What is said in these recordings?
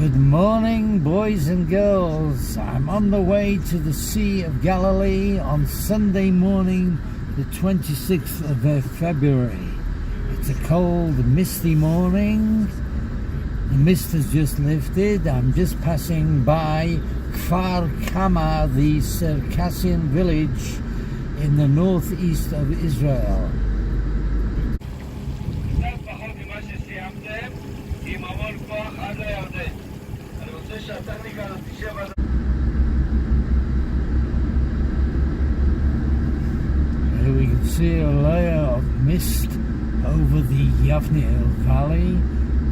Good morning, boys and girls. I'm on the way to the Sea of Galilee on Sunday morning, the 26th of February. It's a cold, misty morning. The mist has just lifted. I'm just passing by Kfar Kama, the Circassian village in the northeast of Israel. Here we can see a layer of mist over the Yavneel Valley.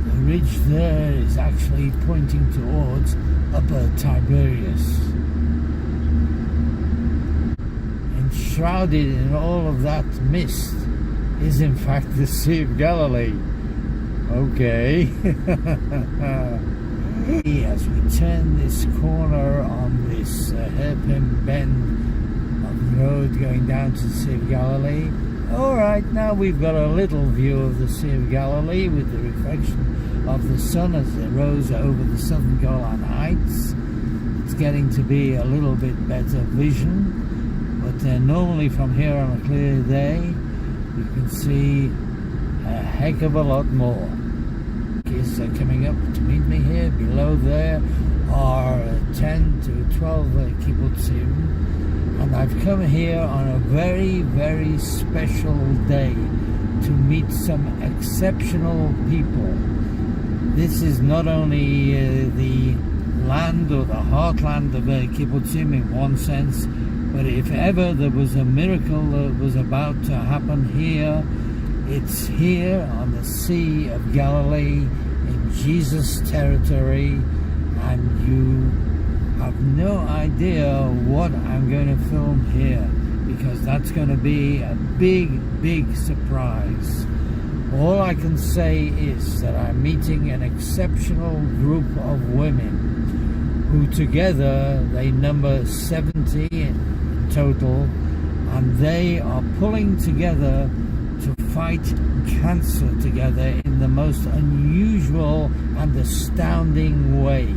The ridge there is actually pointing towards Upper Tiberias. Enshrouded in all of that mist is in fact the Sea of Galilee. Okay. As we turn this corner on this hairpin bend of the road going down to the Sea of Galilee. Alright, now we've got a little view of the Sea of Galilee with the reflection of the sun as it rose over the southern Golan Heights. It's getting to be a little bit better vision, but normally from here on a clear day you can see a heck of a lot more. Is coming up to meet me here. Below there are 10 to 12 kibbutzim, and I've come here on a very, very special day to meet some exceptional people. This is not only the land or the heartland of kibbutzim in one sense, but if ever there was a miracle that was about to happen here, it's here on the Sea of Galilee in Jesus' territory, and you have no idea what I'm going to film here, because that's going to be a big, big surprise. All I can say is that I'm meeting an exceptional group of women who together they number 70 in total, and they are pulling together to fight cancer together in the most unusual and astounding way.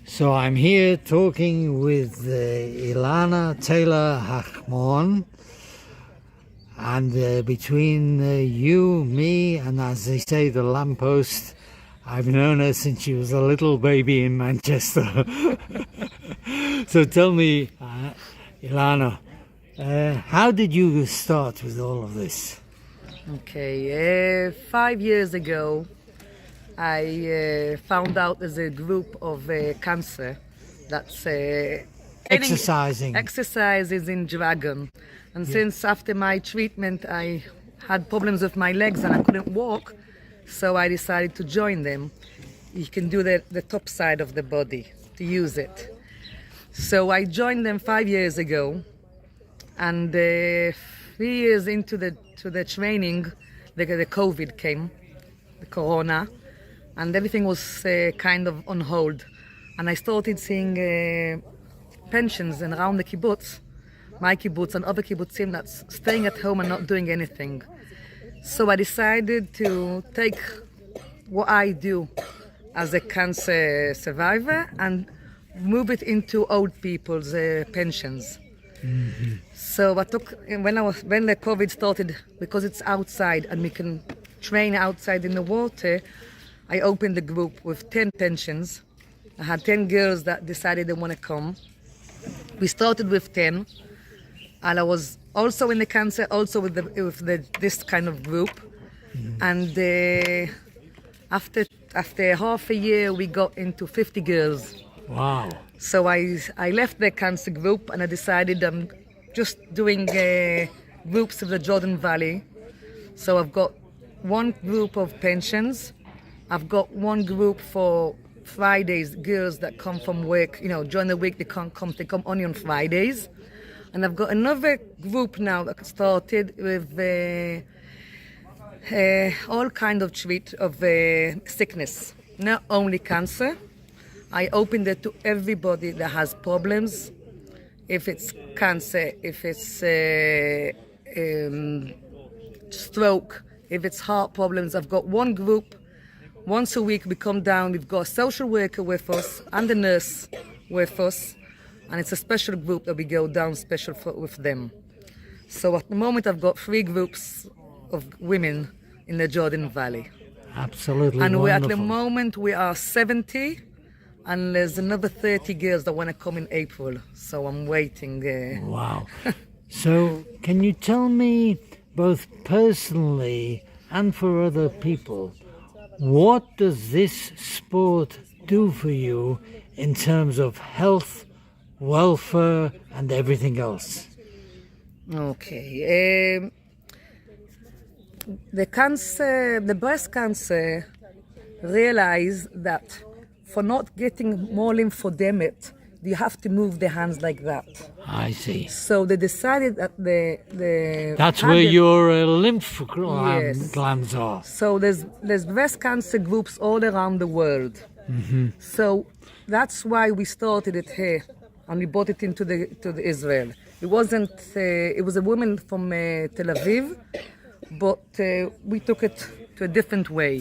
So I'm here talking with Ilana Taylor-Hachmon, and between you, me, and as they say, the lamppost, I've known her since she was a little baby in Manchester. So tell me, Ilana, how did you start with all of this? Okay, 5 years ago, I found out there's a group of cancer that's exercises in Dragon. And since after my treatment, I had problems with my legs and I couldn't walk, so I decided to join them. You can do the top side of the body to use it. So I joined them 5 years ago, and 3 years into the training, the COVID came, the corona, and everything was kind of on hold. And I started seeing pensions around the kibbutz, my kibbutz and other kibbutzim that's staying at home and not doing anything. So I decided to take what I do as a cancer survivor and move it into old people's pensions. Mm-hmm. So I took when the COVID started, because it's outside and we can train outside in the water, I opened the group with 10 pensions. I had 10 girls that decided they want to come. We started with 10, and I was also in the cancer, also with this kind of group. Mm-hmm. And after half a year, we got into 50 girls. Wow. So I left the cancer group and I decided I'm just doing groups of the Jordan Valley. So I've got one group of pensions. I've got one group for Fridays, girls that come from work, during the week they can't come, they come only on Fridays. And I've got another group now that started with all kind of treat of sickness, not only cancer. I opened it to everybody that has problems. If it's cancer, if it's stroke, if it's heart problems. I've got one group. Once a week we come down, we've got a social worker with us and a nurse with us, and it's a special group that we go down special with them. So at the moment I've got 3 groups of women in the Jordan Valley. Absolutely and wonderful. At the moment we are 70, and there's another 30 girls that want to come in April, so I'm waiting. Wow. So can you tell me, both personally and for other people, what does this sport do for you in terms of health, welfare and everything else? Okay. The breast cancer realized that for not getting more lymphoedema, you have to move the hands like that. I see. So they decided that the That's where your lymph Yes. glands are. So there's breast cancer groups all around the world. Mm-hmm. So that's why we started it here, and we brought it into the Israel. It wasn't. It was a woman from Tel Aviv, but we took it to a different way,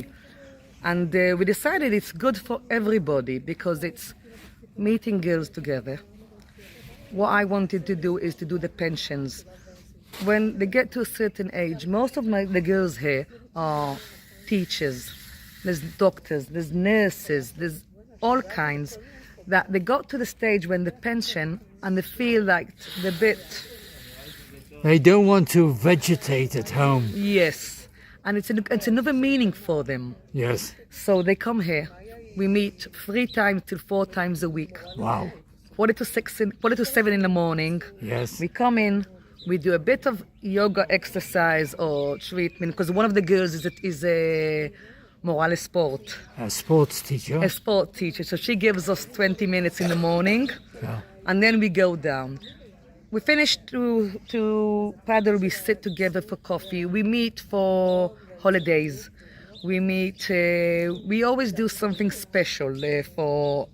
and we decided it's good for everybody because it's meeting girls together. What I wanted to do is to do the pensions. When they get to a certain age, most of the girls here are teachers, there's doctors, there's nurses, there's all kinds, that they got to the stage when the pension and they feel like they're a bit... They don't want to vegetate at home. Yes, and it's another meaning for them. Yes. So they come here. We meet 3 times to 4 times a week. Wow. 4 to 7 in the morning. Yes. We come in, we do a bit of yoga exercise or treatment, because one of the girls is a morale sport. A sports teacher. A sport teacher. So she gives us 20 minutes in the morning, Yeah. and then we go down. We finish to paddle, we sit together for coffee. We meet for holidays. We meet, we always do something special for,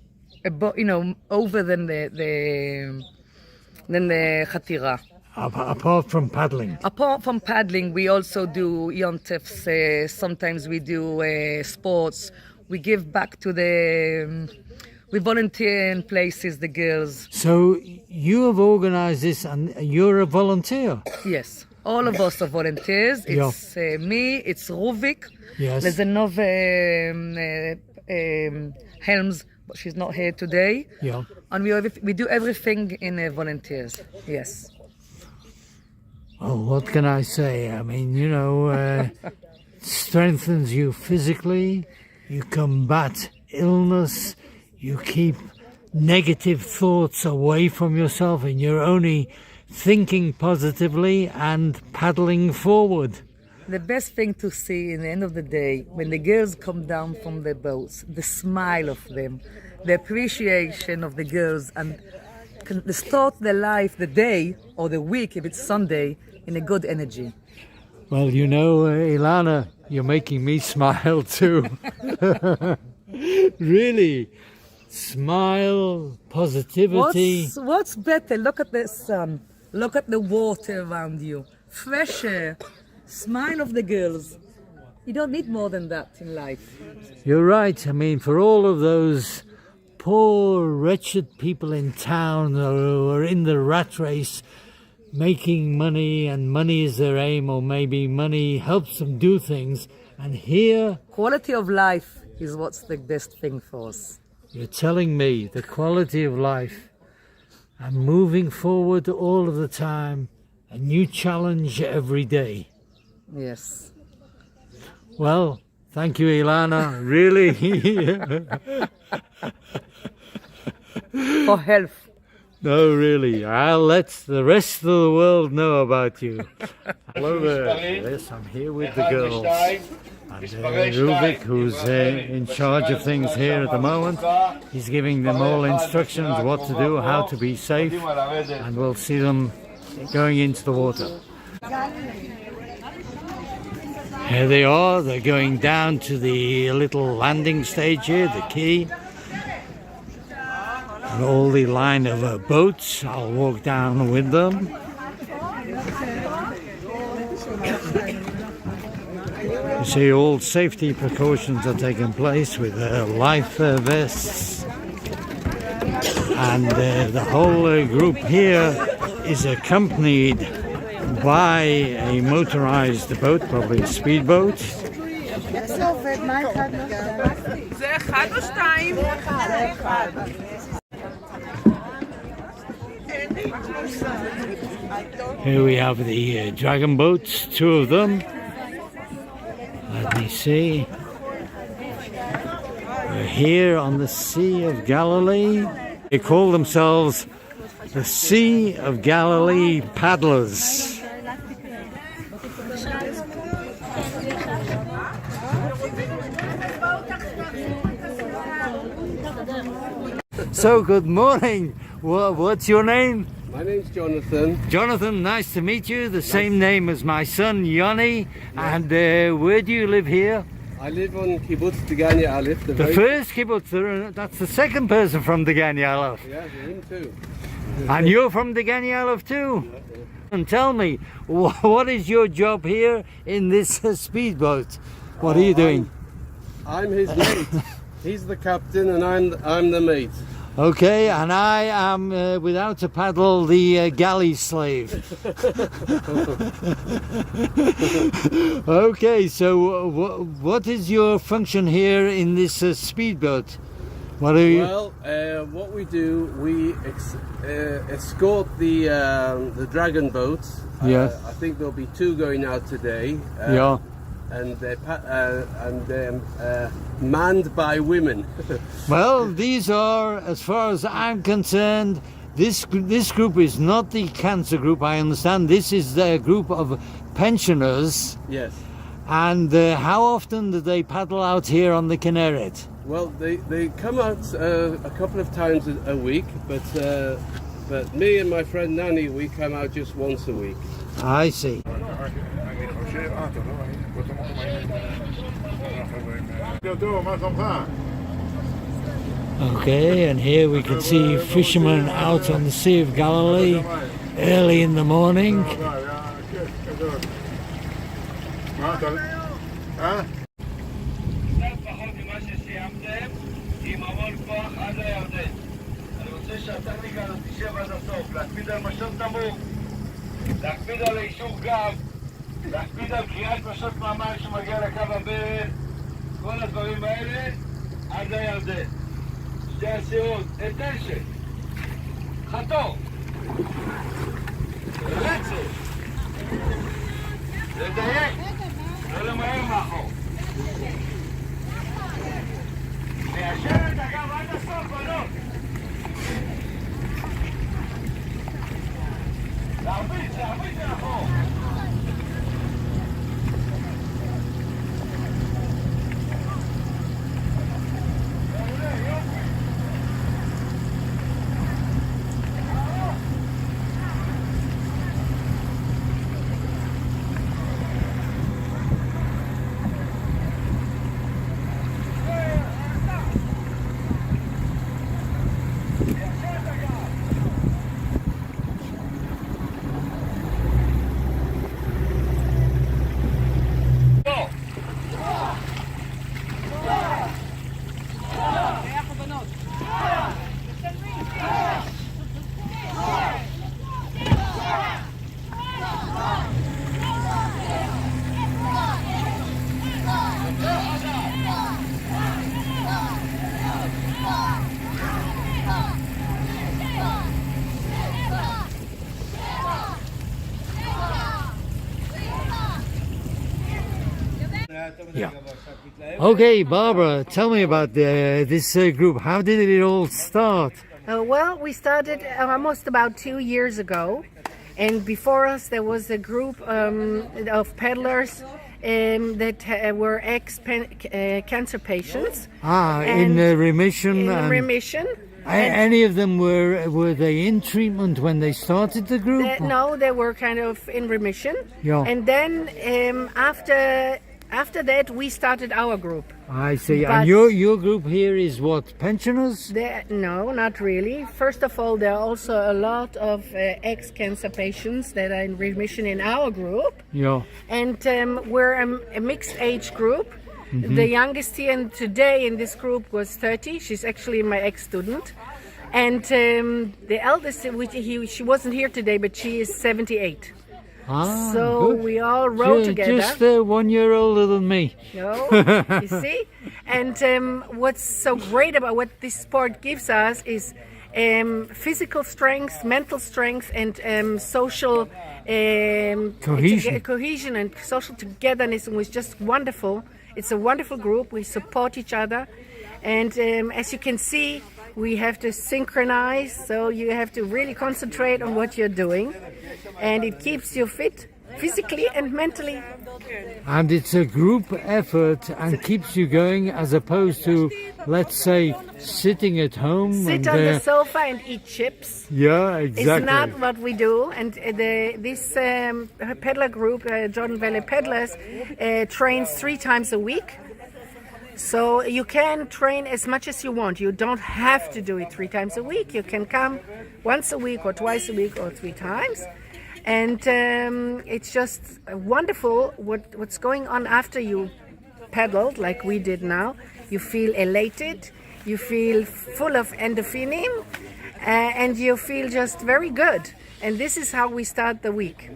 over than the Chatira. Apart from paddling. Apart from paddling, we also do yontifs. Sometimes we do sports. We give back to we volunteer in places, the girls. So you have organized this and you're a volunteer? Yes, all of us are volunteers. It's me, it's Ruvik. Yes. There's another Helms, but she's not here today. Yeah. And we do everything in volunteers. Yes. Oh, what can I say? I mean, strengthens you physically, you combat illness, you keep negative thoughts away from yourself, and you're only thinking positively and paddling forward. The best thing to see in the end of the day, when the girls come down from their boats, the smile of them, the appreciation of the girls, and they start their life, the day or the week, if it's Sunday, in a good energy. Well, Ilana, you're making me smile too. Really. Smile, positivity. What's better? Look at the sun. Look at the water around you. Fresh air. Smile of the girls. You don't need more than that in life. You're right. I mean, for all of those poor, wretched people in town who are in the rat race, making money, and money is their aim, or maybe money helps them do things, and here... Quality of life is what's the best thing for us. You're telling me the quality of life and moving forward all of the time, a new challenge every day. Yes. Well, thank you, Ilana. Really. For health. No, really. I'll let the rest of the world know about you. Hello there. Yes, I'm here with the girls. And Ruvik, who's in charge of things here at the moment, he's giving them all instructions what to do, how to be safe, and we'll see them going into the water. Here they are, they're going down to the little landing stage here, the quay. And all the line of boats, I'll walk down with them. See, all safety precautions are taking place with life vests, and the whole group here is accompanied by a motorized boat, probably a speedboat. Here we have the dragon boats, two of them. Let me see. We're here on the Sea of Galilee. They call themselves the Sea of Galilee Paddlers. So, good morning. What's your name? My name's Jonathan. Jonathan, nice to meet you. The same name as my son, Yoni. And where do you live here? I live on Kibbutz Degania Aleph. The first kibbutz, that's the second person from Degania Aleph. Yeah, him too. And you're from Degania Aleph too? Yeah. And tell me, what is your job here in this speedboat? What are you doing? I'm his mate. He's the captain and I'm the mate. Okay, and I am without a paddle, the galley slave. Okay, so what is your function here in this speedboat? What are you? Well, what we do, we escort the dragon boats. Yeah. I think there'll be two going out today. Yeah. And they're manned by women. Well, these are, as far as I'm concerned, this group is not the cancer group, I understand. This is the group of pensioners. Yes. And how often do they paddle out here on the Kinneret? Well, they come out a couple of times a week, but me and my friend Nani, we come out just once a week. I see. Okay, and here we can see fishermen out on the Sea of Galilee early in the morning. להקפיד על אישור גב, להקפיד על קריאת פשוט מהמים שמגיע לקו הברך, כל הדברים האלה עד הירדן. שתי הסירות, את נשק, חתור, רצף, לדייק, לא למהר מאחור. ליישר את הגב עד הסוף, בנות. להרביץ לאחור. Yeah. Okay, Barbara, tell me about this group. How did it all start? Well, we started almost about 2 years ago, and before us there was a group of paddlers that were ex-cancer patients. In remission. In remission. Any of them were they in treatment when they started the group? No, they were kind of in remission. Yeah. And then after that we started our group. I see. But- And your group here is what, pensioners? No, not really. First of all, there are also a lot of ex-cancer patients that are in remission in our group. Yeah. And we're a mixed age group. The youngest here today in this group was 30. She's actually my ex-student. And the eldest, she wasn't here today, but she is 78. Ah, So good. we all rode together. Just 1 year older than me. No, you see? And what's so great about what this sport gives us is physical strength, mental strength, and social Cohesion. cohesion and social togetherness. And was just wonderful. It's a wonderful group. We support each other. And as you can see, we have to synchronize. So you have to really concentrate on what you're doing. And it keeps you fit physically and mentally. And it's a group effort and keeps you going, as opposed to, let's say, sitting at home. Sit on the sofa and eat chips. Yeah, exactly. It's not what we do. And this peddler group, Jordan Valley Peddlers, trains 3 times a week. So you can train as much as you want. You don't have to do it 3 times a week. You can come once a week or twice a week or 3 times. And it's just wonderful what's going on after you paddled, like we did now. You feel elated, you feel full of endorphin, and you feel just very good. And this is how we start the week.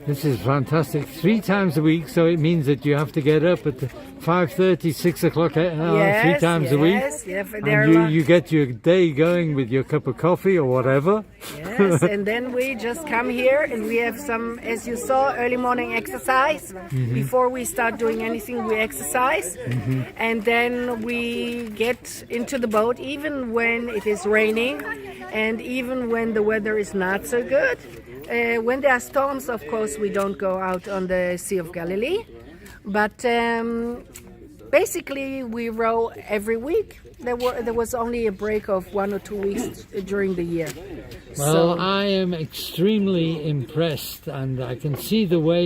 This is fantastic. 3 times a week, so it means that you have to get up at 5:30, 6 o'clock 3 times a week. Yeah, And you get your day going with your cup of coffee or whatever. Yes, and then we just come here and we have some, as you saw, early morning exercise. Before we start doing anything, we exercise. And then we get into the boat even when it is raining and even when the weather is not so good. When there are storms, of course, we don't go out on the Sea of Galilee. But basically, we row every week. There was only a break of 1 or 2 weeks during the year. Well, I am extremely impressed, and I can see the way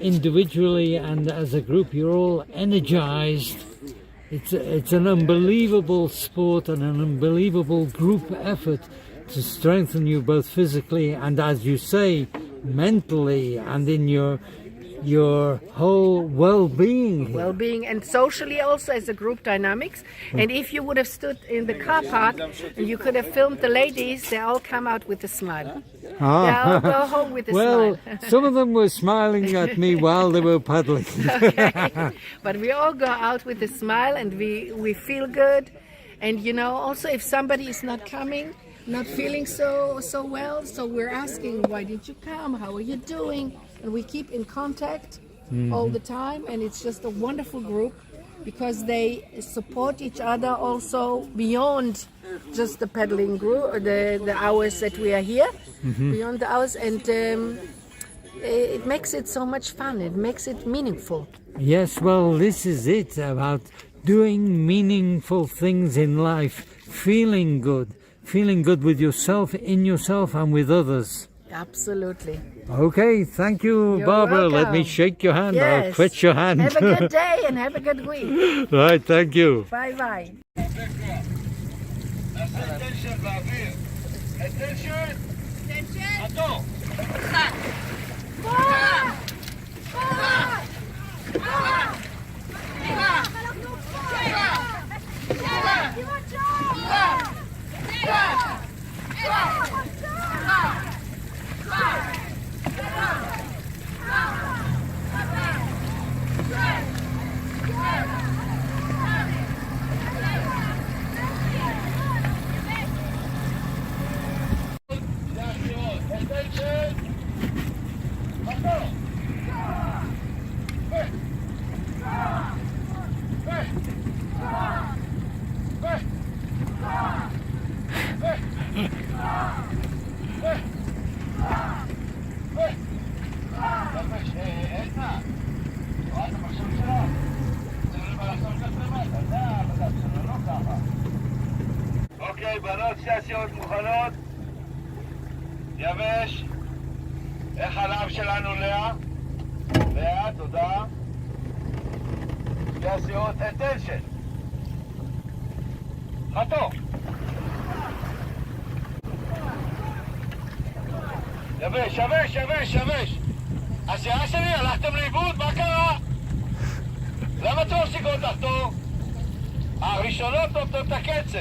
individually and as a group you're all energized. It's an unbelievable sport and an unbelievable group effort to strengthen you both physically and, as you say, mentally, and in your whole well-being. Well-being and socially also as a group dynamics. And if you would have stood in the car park and you could have filmed the ladies, they all come out with a smile. They all go home with a Well, smile. some of them were smiling at me while they were paddling. Okay. But we all go out with a smile and we feel good. And you know, also if somebody is not coming, not feeling so well, so we're asking, why did you come? How are you doing? And we keep in contact all the time, and it's just a wonderful group because they support each other also beyond just the paddling group or the hours that we are here, beyond the hours, and it makes it so much fun. It makes it meaningful. Yes, well, this is it, about doing meaningful things in life, feeling good with yourself, in yourself, and with others. Absolutely. Okay, thank you, You're Barbara. Let me welcome. shake your hand. I'll Yes. quit your hand. Have a good day and have a good week. Right, thank you. Bye-bye. Attention באוויר. Attention. עצור. אוקיי, בנות, 2 הסירות מוכנות. יבש. איך הלב שלנו, לאה? לאה, תודה. 2 הסירות, attention. חתוך. יבש, יבש, יבש, יבש. השיער שלי, הלכתם לאיבוד? מה קרה? למה אתם מפסיקות לחתור? הראשונות נותנות את הקצב.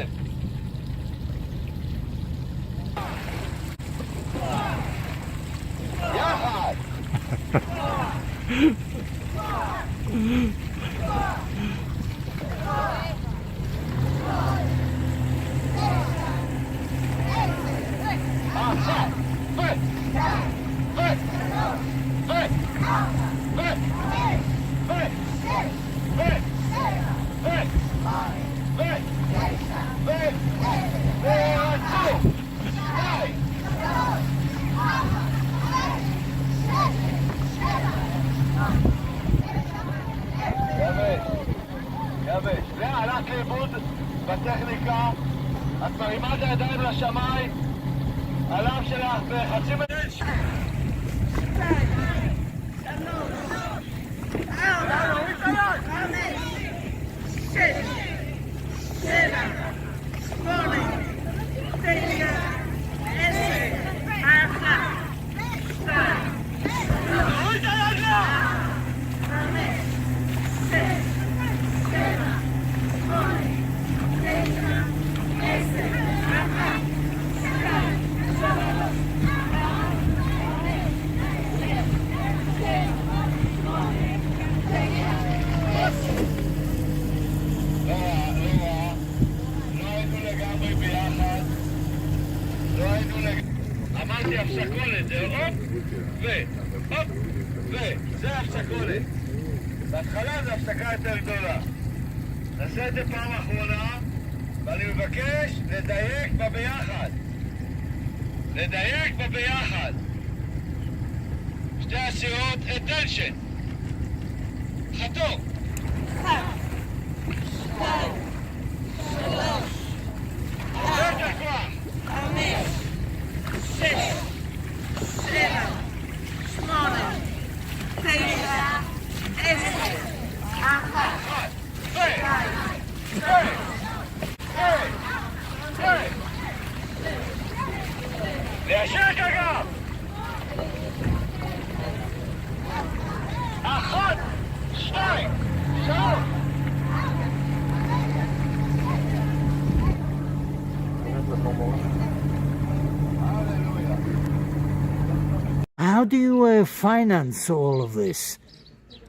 יחד! עכשיו! יבש. לאה, הלכת לאיבוד בטכניקה, את מרימה את הידיים לשמיים, הלב שלך בחצי מדיש. אמרתי הפסקולת, זה הופ, זה הפסקולת. בהתחלה זה הפסקה יותר גדולה. נעשה את זה פעם אחרונה, ואני מבקש לדייק בביחד. לדייק בביחד. שתי הסירות, attention. חתוך. 1, 2, 3, 4, 5, 6, 7, 8, 9, 10, 11, 12, ליישר כגב! 1, 2, 3 How do you finance all of this?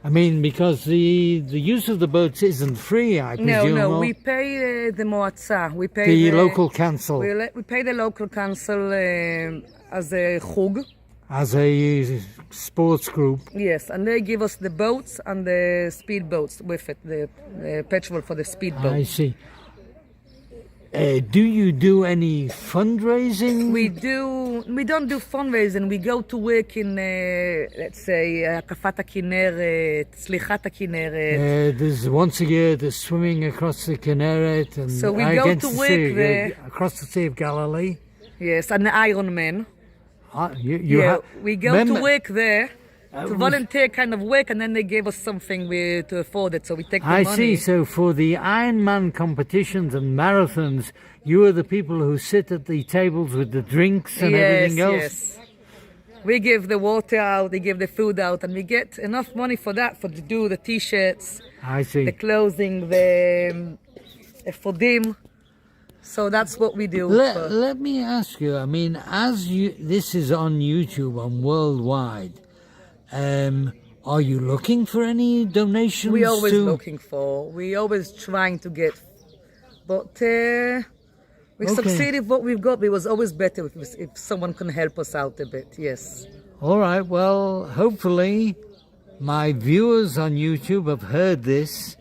I mean, because the use of the boats isn't free, I presume. No, we pay the moatza. We pay the local council. We pay the local council as a chug. As a sports group. Yes, and they give us the boats and the speed boats with it, the petrol for the speed boats. I see. Do you do any fundraising? We don't do fundraising. We go to work in, let's say, הקפת הכנרת, סליחת הכנרת. There's once a year the swimming across the Kinneret, and so we go to work there across the Sea of Galilee. Yes, and the Ironman. We go remember, to work there to volunteer kind of work, and then they gave us something to afford it, so we take the money. I see. So for the Ironman competitions and marathons, you are the people who sit at the tables with the drinks and everything else? Yes. We give the water out, they give the food out, and we get enough money for that, to do the T-shirts, I see. the clothing, the effordim. So that's what we do. Let me ask you, I mean, this is on YouTube, on worldwide, are you looking for any donations? We're always looking for. We're always trying to get. But we succeeded what we've got. It was always better if someone can help us out a bit, yes. All right, well, hopefully my viewers on YouTube have heard this,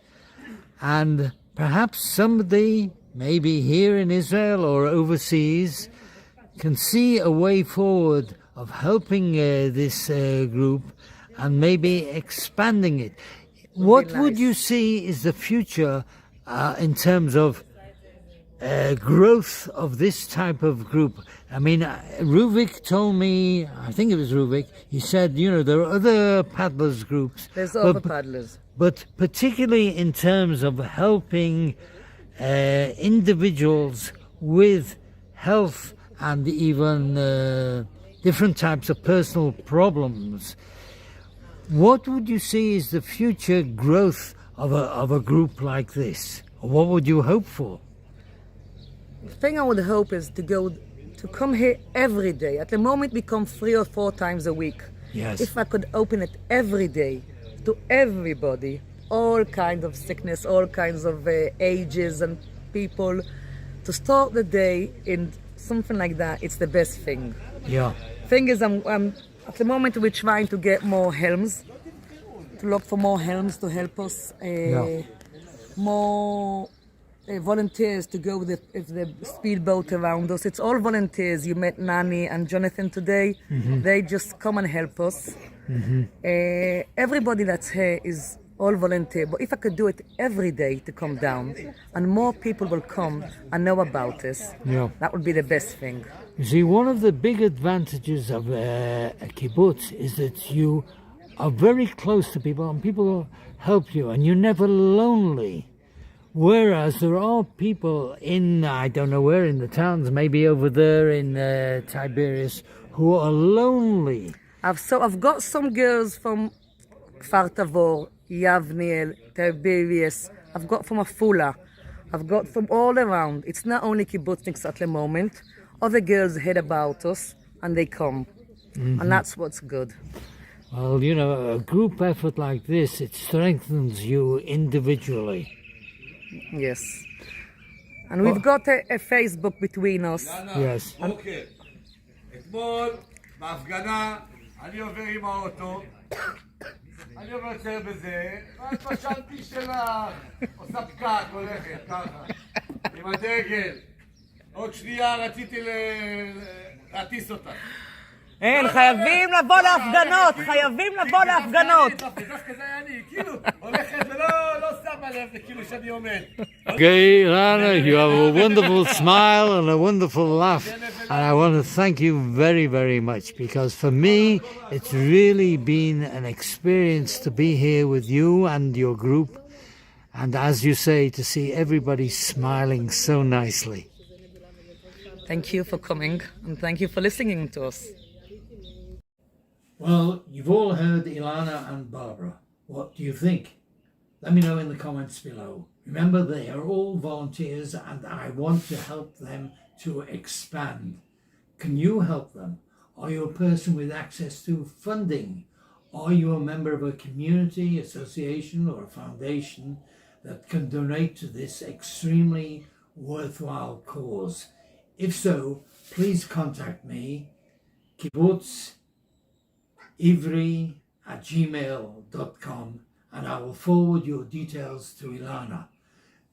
and perhaps somebody, maybe here in Israel or overseas, can see a way forward of helping this group and maybe expanding it. What would you see is the future in terms of growth of this type of group? I mean, Ruvik told me, I think it was Ruvik, he said, there are other paddlers groups. There's other paddlers. But particularly in terms of helping individuals with health and even different types of personal problems. What would you see is the future growth of a group like this? What would you hope for? The thing I would hope is to come here every day. At the moment we come 3 or 4 times a week. Yes. If I could open it every day to everybody, all kinds of sickness, all kinds of ages and people, to start the day in something like that, it's the best thing. Yeah. Thing is, I'm at the moment we're trying to get more helms, to look for more helms to help us, more volunteers to go with the speedboat around us. It's all volunteers. You met Nani and Jonathan today. They just come and help us. Everybody that's here is all volunteer, but if I could do it every day to come down and more people will come and know about us, that would be the best thing. You see, one of the big advantages of a kibbutz is that you are very close to people and people help you and you're never lonely. Whereas there are people in, I don't know where, in the towns, maybe over there in Tiberias, who are lonely. I've got some girls from Kfar Tavor, Yavniel, Tiberias. I've got from Afula. I've got from all around. It's not only kibbutzniks at the moment. Other girls heard about us and they come. And that's what's good. Well, you know, a group effort like this, it strengthens you individually. Yes. And we've got a Facebook between us. Yes. אוקיי. אתמול, בהפגנה, אני עובר עם האוטו, אני עובר יותר בזה, ואז פשטתי שלה, עושה פקק, הולכת, ככה, עם הדגל. עוד שנייה רציתי להטיס אותה. אין, חייבים לבוא להפגנות, חייבים לבוא להפגנות. דווקא זה היה אני, כאילו, הולכת ולא שמה לב, זה כאילו שאני עומד. Okay, Rana, you have a wonderful smile and a wonderful laugh. And I want to thank you very, very much because for me, it's really been an experience to be here with you and your group. And as you say, to see everybody smiling so nicely. Thank you for coming and thank you for listening to us. Well, you've all heard Ilana and Barbara. What do you think? Let me know in the comments below. Remember, they are all volunteers and I want to help them to expand. Can you help them? Are you a person with access to funding? Are you a member of a community, association or a foundation that can donate to this extremely worthwhile cause? If so, please contact me, kibbutzivri@gmail.com, and I will forward your details to Ilana.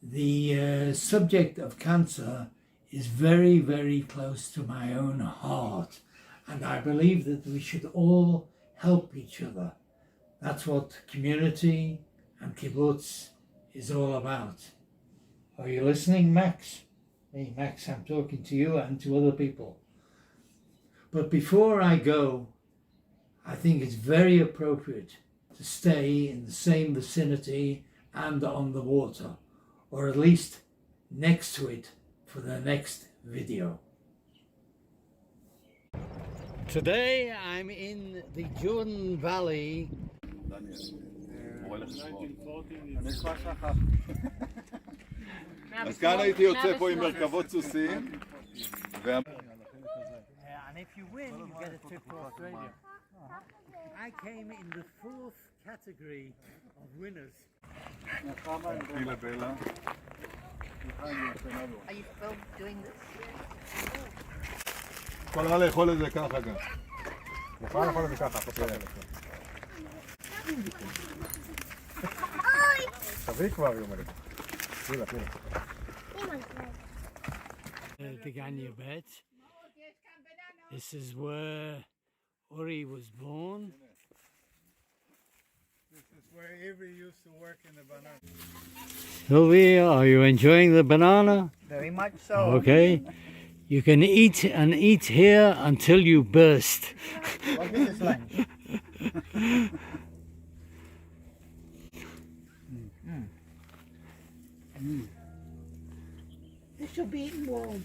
The subject of cancer is very, very close to my own heart, and I believe that we should all help each other. That's what community and kibbutz is all about. Are you listening, Max? Hey, Max, I'm talking to you and to other people. But before I go, I think it's very appropriate to stay in the same vicinity and on the water, or at least next to it for the next video. Today I'm in the Jordan Valley. אז כאן הייתי יוצא פה עם מרכבות סוסים. And if you win, you get a trip to Australia. I came in the 4th category of winners. Are you both doing this? יכולה לאכול את זה ככה גם. יכולה לאכול את זה ככה. תביא כבר, היא אומרת. תביא לה. The Ganya bed. This is where Uri was born. This is where Avery used to work in the banana. Sylvia, are you enjoying the banana? Very much so. Okay. You can eat and eat here until you burst. What is this lunch? she'll be eating warm.